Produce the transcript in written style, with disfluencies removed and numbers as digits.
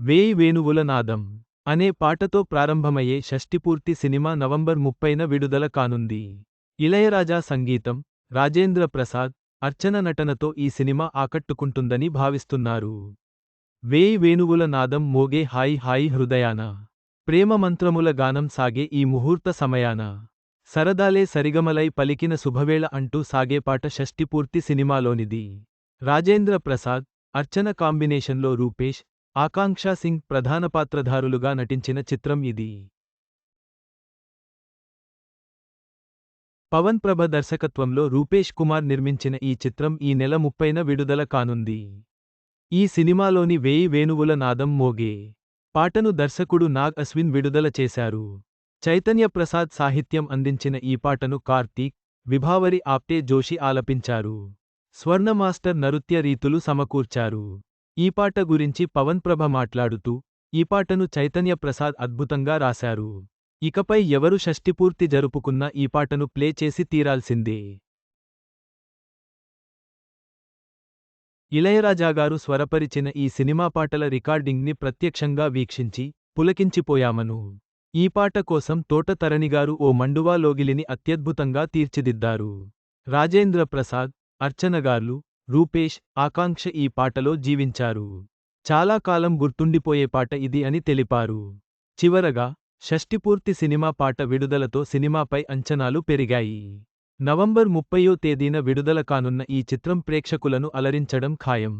వేయి వేణువుల నాదం అనే పాటతో ప్రారంభమయ్యే షష్ఠిపూర్తి సినిమా నవంబర్ 30న విడుదల కానుంది. ఇళయరాజా సంగీతం, రాజేంద్ర ప్రసాద్, అర్చన నటనతో ఈ సినిమా ఆకట్టుకుంటుందని భావిస్తున్నారు. వేయి వేణువుల నాదం మోగే హాయి హాయి హృదయాన. ప్రేమ మంత్రముల గానం సాగే ఈ ముహూర్త సమయాన. సరదాలే సరిగమలై పలికిన శుభవేళ అంటూ సాగే పాట షష్ఠిపూర్తి సినిమాలోనిది. రాజేంద్ర ప్రసాద్, అర్చన కాంబినేషన్లో రూపేష్, ఆకాంక్ష సింగ్ ప్రధాన పాత్రధారులుగా నటించిన చిత్రం ఇది. పవన్ ప్రభ దర్శకత్వంలో రూపేష్ కుమార్ నిర్మించిన ఈ చిత్రం ఈ నెల 30న విడుదల కానుంది. ఈ సినిమాలోని వేయి వేణువుల నాదం మోగే పాటను దర్శకుడు నాగ్ అశ్విన్ విడుదల చేశారు. చైతన్య ప్రసాద్ సాహిత్యం అందించిన ఈ పాటను కార్తీక్, విభావరి ఆప్టే జోషి ఆలపించారు. స్వర్ణ మాస్టర్ నృత్య రీతులు సమకూర్చారు. ఈ పాట గురించి పవన్ ప్రభ మాట్లాడుతూ, ఈ పాటను చైతన్య ప్రసాద్ అద్భుతంగా రాశారు. ఇకపై ఎవరు షష్ఠిపూర్తి జరుపుకున్నా ఈ పాటను ప్లే చేసి తీరాల్సిందే. ఇళయరాజాగారు స్వరపరిచిన ఈ సినిమా పాటల రికార్డింగ్ని ప్రత్యక్షంగా వీక్షించి పులకించిపోయామను. ఈ పాట కోసం తోట తరణిగారు ఓ మండువా లోగిలిని అత్యద్భుతంగా తీర్చిదిద్దారు. రాజేంద్ర ప్రసాద్, అర్చనగార్లు, రూపేష్, ఆకాంక్ష ఈ పాటలో జీవించారు. చాలా కాలం గుర్తుండిపోయే పాట ఇది అని తెలిపారు. చివరగా, షష్ఠిపూర్తి సినిమా పాట విడుదలతో సినిమాపై అంచనాలు పెరిగాయి. నవంబర్ 30వ తేదీన విడుదల కానున్న ఈ చిత్రం ప్రేక్షకులను అలరించడం ఖాయం.